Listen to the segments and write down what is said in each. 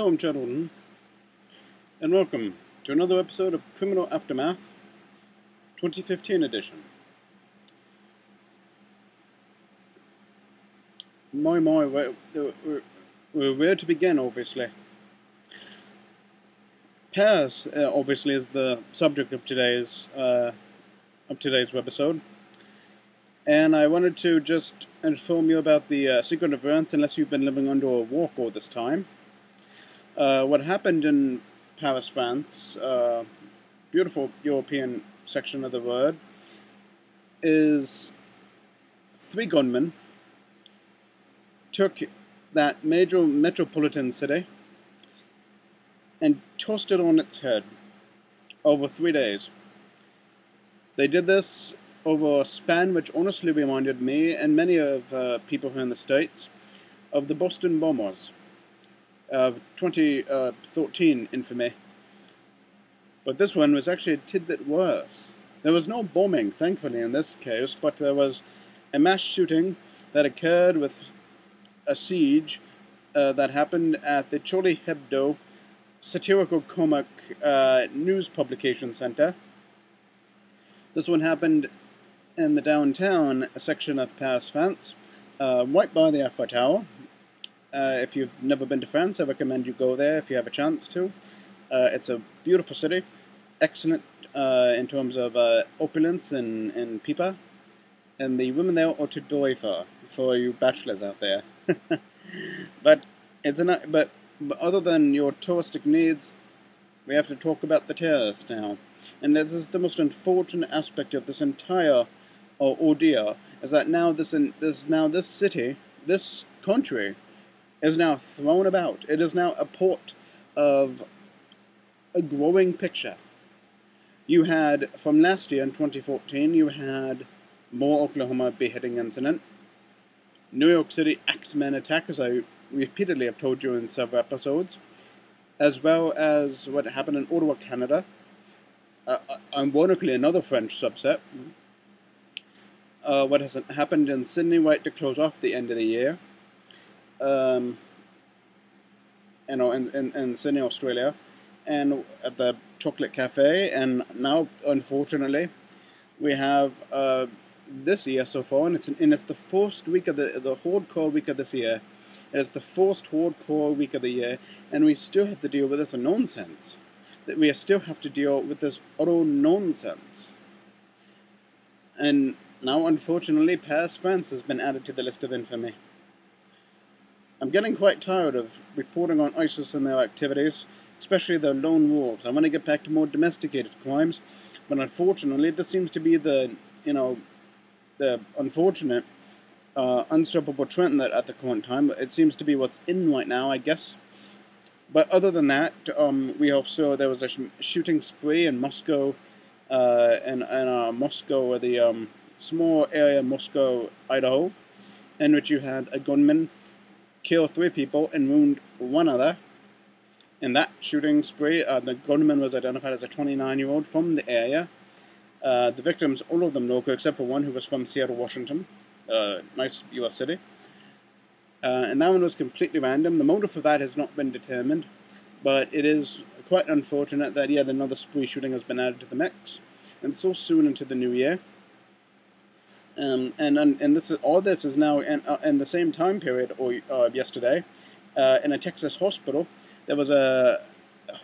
Hello, I'm Charlie, and welcome to another episode of Criminal Aftermath 2015 edition. Where to begin, obviously. Paris, obviously, is the subject of today's episode. And I wanted to just inform you about the secret events, unless you've been living under a rock all this time. What happened in Paris, France, beautiful European section of the world, is 3 gunmen took that major metropolitan city and tossed it on its head over 3 days. They did this over a span which honestly reminded me and many of people here in the States of the Boston bombers of 2013 infamy. But this one was actually a tidbit worse. There was no bombing, thankfully, in this case, but there was a mass shooting that occurred with a siege that happened at the Charlie Hebdo satirical comic news publication center. This one happened in the downtown section of Paris, France, right by the Eiffel Tower. If you've never been to France, I recommend you go there if you have a chance to. It's a beautiful city, excellent in terms of opulence and people, and the women there are to die for you bachelors out there. But other than your touristic needs, we have to talk about the terrorists now. And this is the most unfortunate aspect of this entire ordeal, is that now this city, this country, is now thrown about. It is now a port of a growing picture. You had, from last year in 2014, you had more Oklahoma beheading incident, New York City X-Men attack, as I repeatedly have told you in several episodes, as well as what happened in Ottawa, Canada, ironically another French subset, what has happened in Sydney right to close off the end of the year, in Sydney, Australia, and at the Chocolate Cafe, and now, unfortunately, we have this year so far, and it's the first week of the hardcore week of this year. It is the first hardcore week of the year, and we still have to deal with this nonsense. That we still have to deal with this utter nonsense. And now, unfortunately, Paris, France has been added to the list of infamy. I'm getting quite tired of reporting on ISIS and their activities, especially their lone wolves. I want to get back to more domesticated crimes, but unfortunately, this seems to be the unfortunate, unstoppable trend that at the current time. It seems to be what's in right now, I guess. But other than that, we also, there was a shooting spree in Moscow, Moscow, the small area Moscow, Idaho, in which you had a gunman kill 3 people and wound 1 other. In that shooting spree, the gunman was identified as a 29-year-old from the area. The victims, all of them local, except for one who was from Seattle, Washington. Nice U.S. city. And that one was completely random. The motive for that has not been determined, but it is quite unfortunate that yet another spree shooting has been added to the mix, and so soon into the new year. And all this is now in the same time period, or yesterday, in a Texas hospital. There was a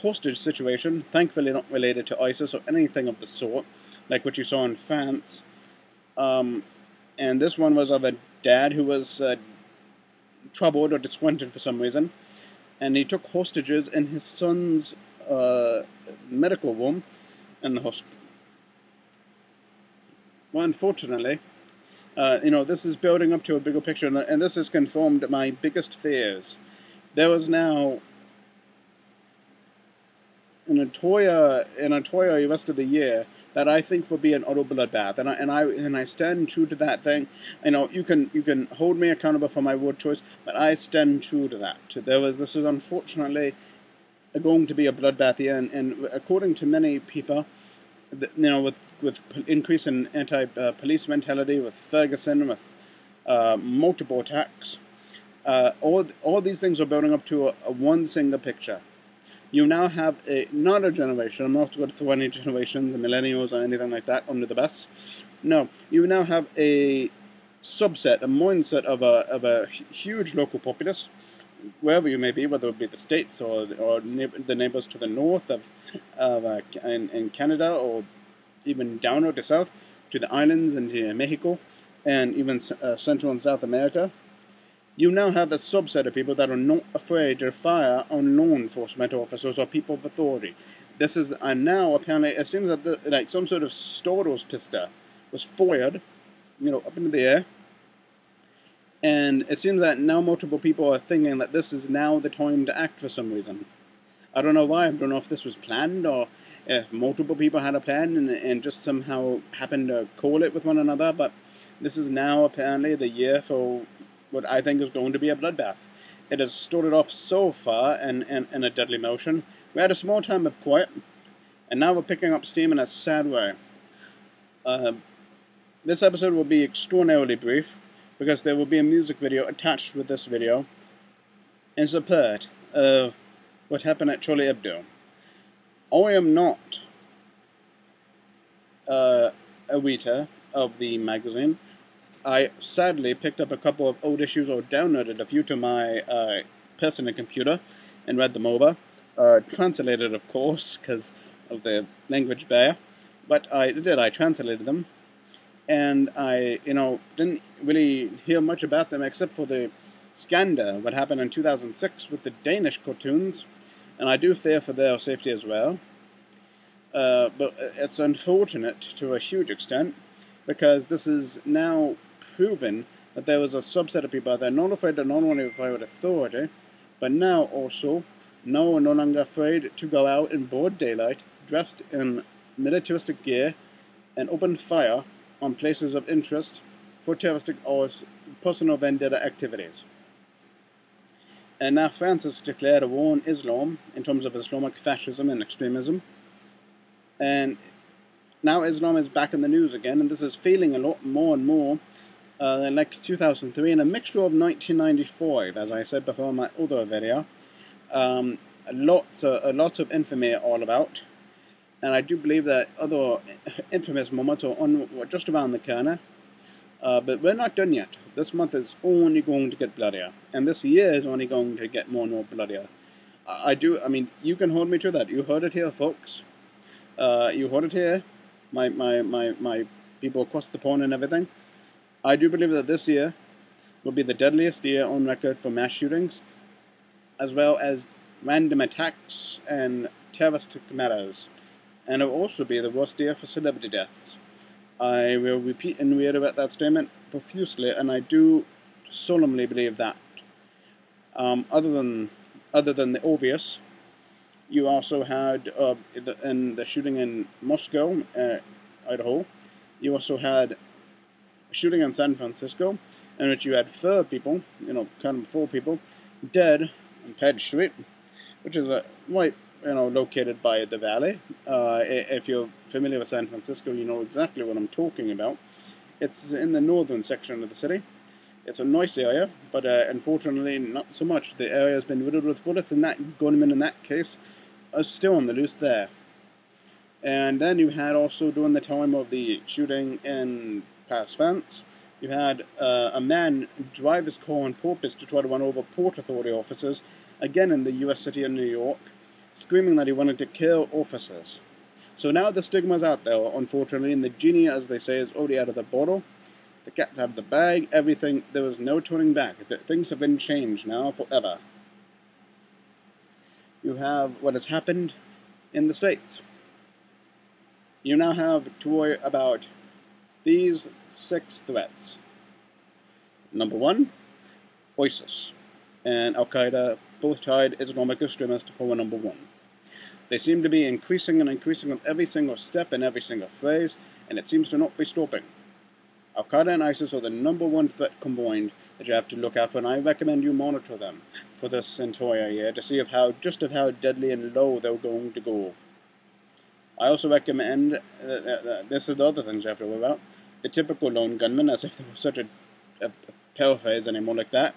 hostage situation, thankfully not related to ISIS or anything of the sort, like what you saw in France. And this one was of a dad who was troubled or disgruntled for some reason, and he took hostages in his son's medical room in the hospital. Well, unfortunately, this is building up to a bigger picture, and this has confirmed my biggest fears. There was now an entire rest of the year that I think will be an utter bloodbath, and I stand true to that thing. You can hold me accountable for my word choice, but I stand true to that. This is unfortunately going to be a bloodbath year, and according to many people, with increase in anti-police mentality, with Ferguson, with multiple attacks, All these things are building up to a one single picture. You now have not a generation. I'm not going to throw any generations, the millennials or anything like that under the bus. No, you now have a subset, a mindset of a huge local populace, wherever you may be, whether it be the States or the neighbors to the north in Canada, or even down or to south to the islands and to Mexico, and even Central and South America. You now have a subset of people that are not afraid to fire on law enforcement officers or people of authority. This is, and now apparently it seems that like some sort of Stordos pistol was fired, up into the air. And it seems that now multiple people are thinking that this is now the time to act for some reason. I don't know why. I don't know if this was planned or if multiple people had a plan and just somehow happened to call it with one another. But this is now apparently the year for what I think is going to be a bloodbath. It has started off so far in a deadly motion. We had a small time of quiet, and now we're picking up steam in a sad way. This episode will be extraordinarily brief, because there will be a music video attached with this video in support of what happened at Charlie Hebdo. I am not a reader of the magazine. I sadly picked up a couple of old issues or downloaded a few to my personal computer and read them over. Translated, of course, because of the language barrier. But I translated them. And I, didn't really hear much about them except for the scandal, what happened in 2006 with the Danish cartoons. And I do fear for their safety as well. But it's unfortunate to a huge extent, because this is now proven that there was a subset of people that are not afraid to not only fight with authority, but now also no longer afraid to go out in broad daylight, dressed in militaristic gear, and open fire on places of interest for terroristic or personal vendetta activities. And now France has declared a war on Islam in terms of Islamic fascism and extremism. And now Islam is back in the news again, and this is feeling a lot more and more like 2003, and a mixture of 1995, as I said before in my other video. Lots of infamy all about. And I do believe that other infamous moments are just around the corner. But we're not done yet. This month is only going to get bloodier. And this year is only going to get more and more bloodier. I mean, you can hold me to that. You heard it here, folks. You heard it here. My people across the pond and everything. I do believe that this year will be the deadliest year on record for mass shootings, as well as random attacks and terroristic matters. And it will also be the worst year for celebrity deaths. I will repeat and reiterate that statement profusely, and I do solemnly believe that. Other than the obvious, you also had in the shooting in Moscow, Idaho. You also had a shooting in San Francisco, in which you had 4 people, kind of 4 people, dead on Page Street, which is located by the valley. If you're familiar with San Francisco, you know exactly what I'm talking about. It's in the northern section of the city. It's a nice area, but unfortunately not so much. The area has been riddled with bullets, and that gunman in that case is still on the loose there. And then you had also, during the time of the shooting in Paris, France, you had a man drive his car on purpose to try to run over Port Authority officers, again in the U.S. city of New York, screaming that he wanted to kill officers. So now the stigma's out there, unfortunately, and the genie, as they say, is already out of the bottle. The cat's out of the bag, everything, there was no turning back. Things have been changed now forever. You have what has happened in the States. You now have to worry about these 6 threats. Number 1, ISIS and Al-Qaeda both tied Islamic extremists for number 1. They seem to be increasing and increasing with every single step and every single phrase, and it seems to not be stopping. Al-Qaeda and ISIS are the number 1 threat combined that you have to look out for, and I recommend you monitor them for this entire year to see how deadly and low they're going to go. I also recommend, this is the other things you have to worry about, the typical lone gunman, as if there was such a paraphrase anymore like that.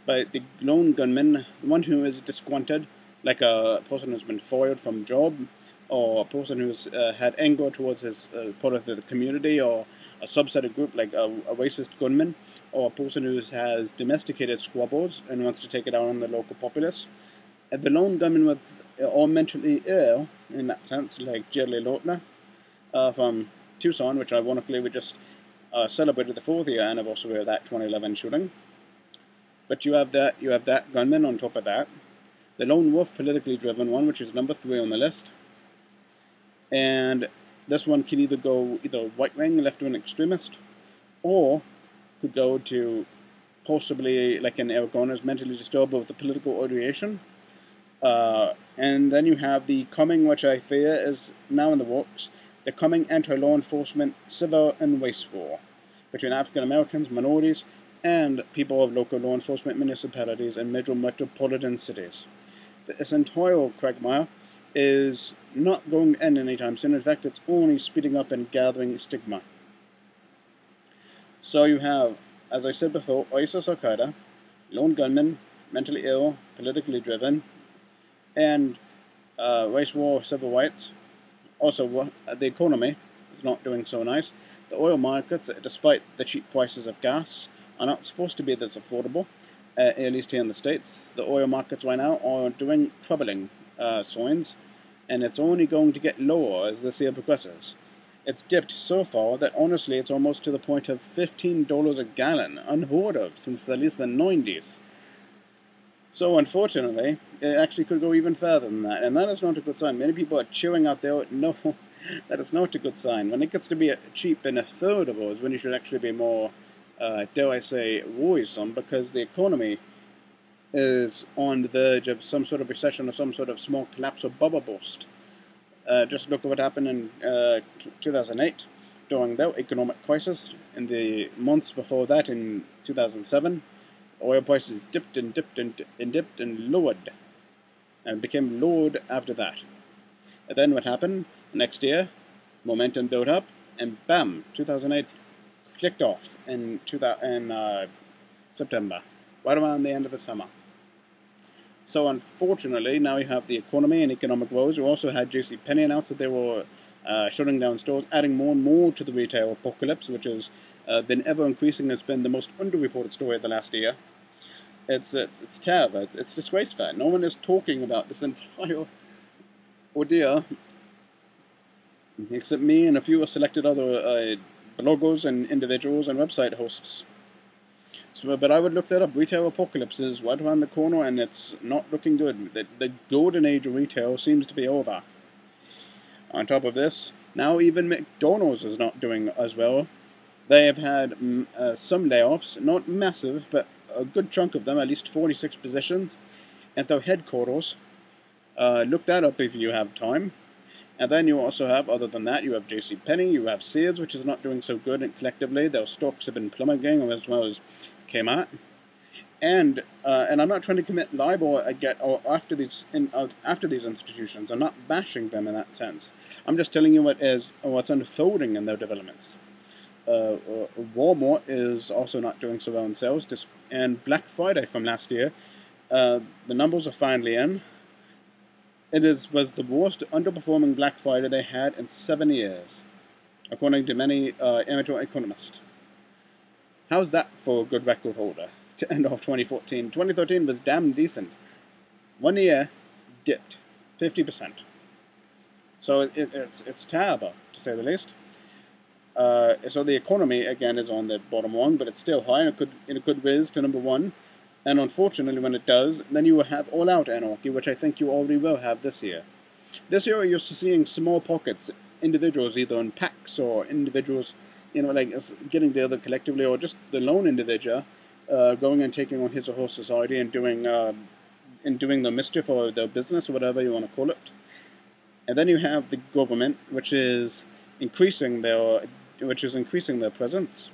by the lone gunman, the one who is disgruntled, like a person who's been fired from job, or a person who's had anger towards his part of the community, or a subset of group like a racist gunman, or a person who has domesticated squabbles and wants to take it out on the local populace. The lone gunman with or mentally ill, in that sense, like Jerry Lautner from Tucson, which ironically we just celebrated the 4th year anniversary of that 2011 shooting. But you have that gunman on top of that. The lone wolf, politically driven one, which is number 3 on the list. And this one can either go right-wing, left-wing extremist, or could go to possibly, like in Eric Garner's, mentally disturbed with the political ideation. And then you have the coming, which I fear is now in the works, the coming anti-law enforcement civil and race war between African Americans, minorities, and people of local law enforcement municipalities and major metropolitan cities. This entire quagmire is not going to end anytime soon. In fact, it's only speeding up and gathering stigma. So you have, as I said before, ISIS, Al-Qaeda, lone gunmen, mentally ill, politically driven, and race war, civil rights. Also, the economy is not doing so nice. The oil markets, despite the cheap prices of gas, are not supposed to be this affordable, at least here in the States. The oil markets right now are doing troubling signs, and it's only going to get lower as this year progresses. It's dipped so far that honestly it's almost to the point of $15 a gallon, unheard of since at least the 90s. So unfortunately, it actually could go even further than that, and that is not a good sign. Many people are cheering out there, no, that is not a good sign. When it gets to be cheap and affordable is when you should actually be more, dare I say, worrisome, because the economy is on the verge of some sort of recession or some sort of small collapse or bubble burst. Just look at what happened in 2008 during the economic crisis. In the months before that, in 2007, oil prices dipped and dipped and dipped and lowered, and became lowered after that. And then what happened? Next year, momentum built up, and bam, 2008 clicked off in September, right around the end of the summer. So unfortunately, now you have the economy and economic woes. You also had JCPenney announce that they were shutting down stores, adding more and more to the retail apocalypse, which has been ever increasing. It's been the most underreported story of the last year. It's terrible. It's disgraceful. No one is talking about this entire ordeal except me and a few selected other bloggers and individuals and website hosts. So, but I would look that up. Retail apocalypse is right around the corner, and it's not looking good. The golden age of retail seems to be over. On top of this, now even McDonald's is not doing as well. They have had some layoffs, not massive, but a good chunk of them, at least 46 positions, at their headquarters. Look that up if you have time. And then you also have, other than that, you have JCPenney, you have Sears, which is not doing so good, and collectively their stocks have been plummeting, as well as Kmart. And I'm not trying to commit libel after these institutions. I'm not bashing them in that sense. I'm just telling you what's unfolding in their developments. Walmart is also not doing so well in sales, and Black Friday from last year, the numbers are finally in. It was the worst underperforming Black Friday they had in 7 years, according to many amateur economists. How's that for a good record holder to end off 2014? 2013 was damn decent. 1 year dipped 50%. So it's terrible, to say the least. So the economy, again, is on the bottom one, but it's still high, and it could whiz to number 1. And unfortunately, when it does, then you will have all-out anarchy, which I think you already will have this year. This year, you're seeing small pockets, individuals, either in packs or individuals, like getting together collectively, or just the lone individual going and taking on his or her society and doing the mischief or their business or whatever you want to call it. And then you have the government, which is increasing their presence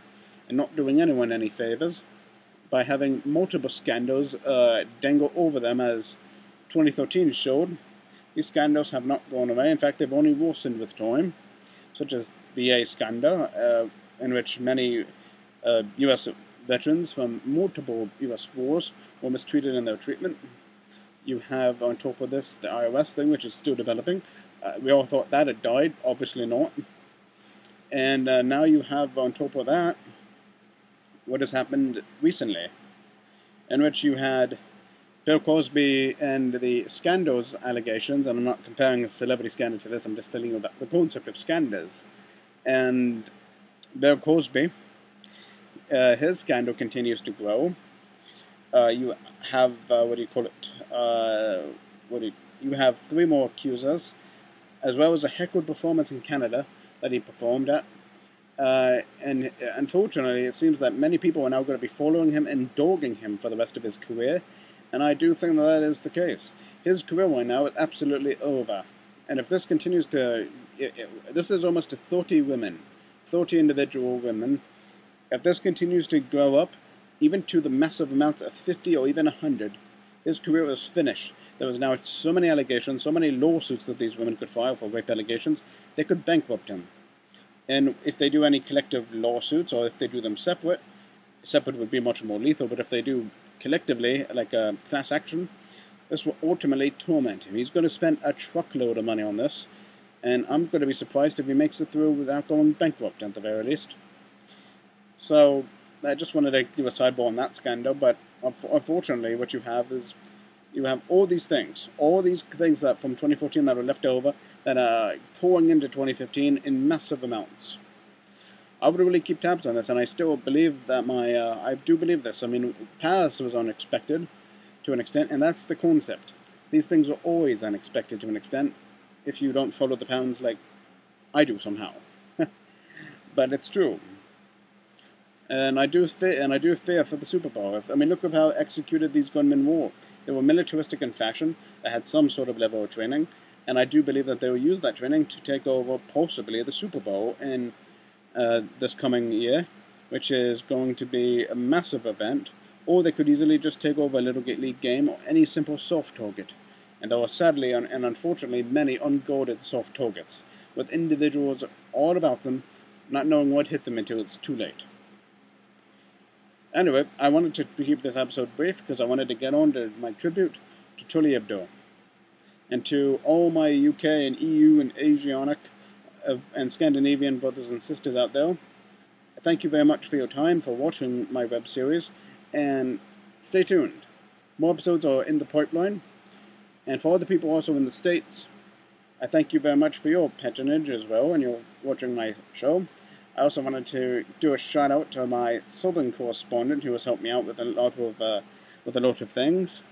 and not doing anyone any favors, by having multiple scandals dangle over them, as 2013 showed. These scandals have not gone away. In fact, they've only worsened with time, such as the VA scandal, in which many U.S. veterans from multiple US wars were mistreated in their treatment. You have, on top of this, the iOS thing, which is still developing. We all thought that had died. Obviously not. And now you have, on top of that, what has happened recently, in which you had Bill Cosby and the scandals allegations, and I'm not comparing a celebrity scandal to this, I'm just telling you about the concept of scandals. And Bill Cosby, his scandal continues to grow. You have, you have 3 more accusers, as well as a heckled performance in Canada that he performed at. And unfortunately, it seems that many people are now going to be following him and dogging him for the rest of his career. And I do think that that is the case. His career right now is absolutely over. And if this continues to... this is almost to 30 women. 30 individual women. If this continues to grow up, even to the massive amounts of 50 or even 100, his career is finished. There was now so many allegations, so many lawsuits that these women could file for rape allegations, they could bankrupt him. And if they do any collective lawsuits, or if they do them separate would be much more lethal, but if they do collectively, like a class action, this will ultimately torment him. He's going to spend a truckload of money on this, and I'm going to be surprised if he makes it through without going bankrupt at the very least. So, I just wanted to do a sidebar on that scandal, but unfortunately what you have is, you have all these things that from 2014 that are left over, that are pouring into 2015 in massive amounts. I would really keep tabs on this, and I still believe that I do believe this. I mean, Paris was unexpected to an extent, and that's the concept. These things are always unexpected to an extent, if you don't follow the pounds like I do somehow. But it's true. And I do fear for the Super Bowl. I mean, look at how executed these gunmen were. They were militaristic in fashion. They had some sort of level of training, and I do believe that they will use that training to take over possibly the Super Bowl in this coming year, which is going to be a massive event. Or they could easily just take over a Little League game or any simple soft target. And there are sadly and unfortunately many unguarded soft targets, with individuals all about them not knowing what hit them until it's too late. Anyway, I wanted to keep this episode brief because I wanted to get on to my tribute to Charlie Hebdo. And to all my UK and EU and Asiatic and Scandinavian brothers and sisters out there, thank you very much for your time, for watching my web series, and stay tuned. More episodes are in the pipeline. And for other people also in the States, I thank you very much for your patronage as well, and you're watching my show. I also wanted to do a shout out to my southern correspondent who has helped me out with a lot of things.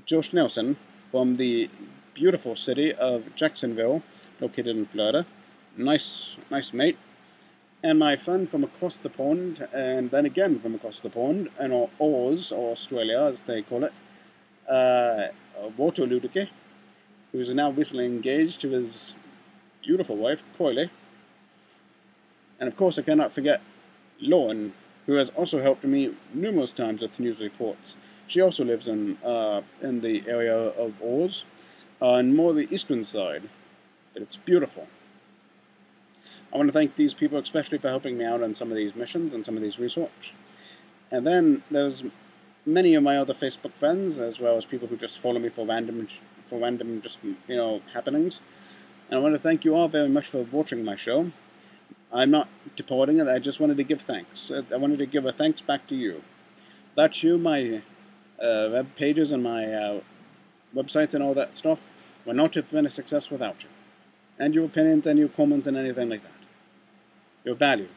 Josh Nelson from the beautiful city of Jacksonville, located in Florida. Nice mate. And my friend from across the pond, and then again from across the pond, and Oz, or Australia as they call it, Walter Ludicky, who is now recently engaged to his beautiful wife, Coily. And of course I cannot forget Lauren, who has also helped me numerous times with news reports. She also lives in the area of Oz, on more the eastern side, but it's beautiful. I want to thank these people especially for helping me out on some of these missions and some of these research. And then there's many of my other Facebook friends, as well as people who just follow me for random just, happenings. And I want to thank you all very much for watching my show. I'm not deporting it, I just wanted to give thanks. I wanted to give a thanks back to you. Without you, my web pages and my websites and all that stuff will not have been a success without you. And your opinions and your comments and anything like that. You're valued.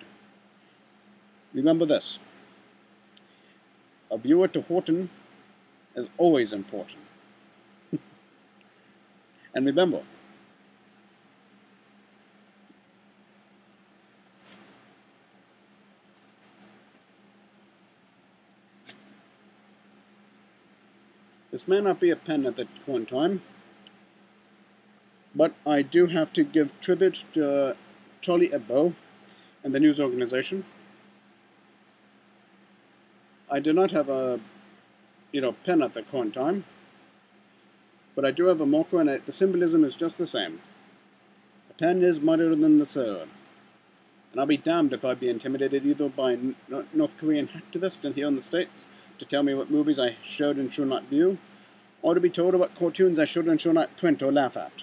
Remember this. A viewer to Horton is always important. And remember, this may not be a pen at the current time, but I do have to give tribute to Charlie Hebdo and the news organization. I do not have a pen at the current time, but I do have a marker, and the symbolism is just the same. A pen is mightier than the sword. And I'll be damned if I'd be intimidated either by North Korean activists here in the States to tell me what movies I should and should not view, or to be told what cartoons I should and should not print or laugh at.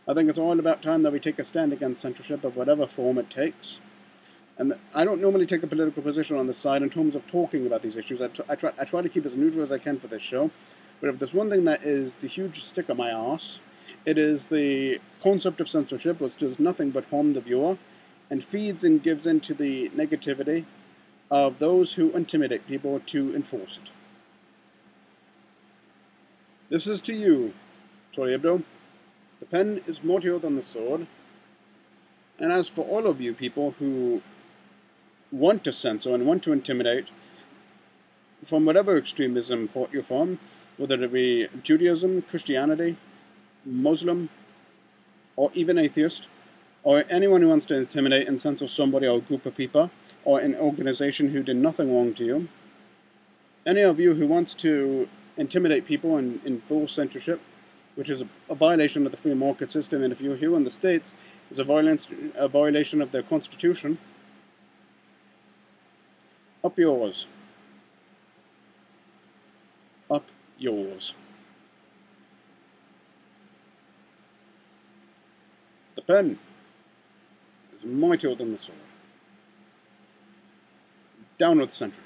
I think it's all about time that we take a stand against censorship of whatever form it takes. And I don't normally take a political position on this side in terms of talking about these issues. I try to keep as neutral as I can for this show. But if there's one thing that is the huge stick up my arse, it is the concept of censorship, which does nothing but harm the viewer and feeds and gives into the negativity of those who intimidate people to enforce it. This is to you, Charlie Hebdo. The pen is mightier than the sword. And as for all of you people who want to censor and want to intimidate from whatever extremism you're from, whether it be Judaism, Christianity, Muslim, or even atheist, or anyone who wants to intimidate and censor somebody or a group of people, or an organization who did nothing wrong to you, any of you who wants to intimidate people and enforce censorship, which is a violation of the free market system, and if you're here in the States, is a violation of their Constitution, up yours. Up yours. The pen is mightier than the sword. Down with censorship.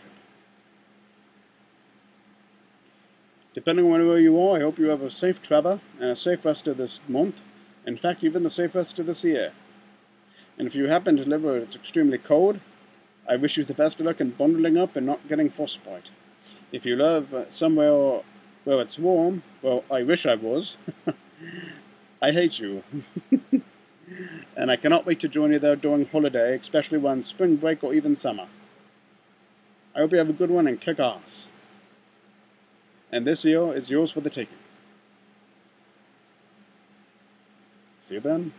Depending on where you are, I hope you have a safe travel and a safe rest of this month. In fact, even the safe rest of this year. And if you happen to live where it's extremely cold, I wish you the best of luck in bundling up and not getting frostbite. If you live somewhere where it's warm, well, I wish I was. I hate you. And I cannot wait to join you there during holiday, especially when spring break or even summer. I hope you have a good one and kick ass. And this year is yours for the taking. See you then.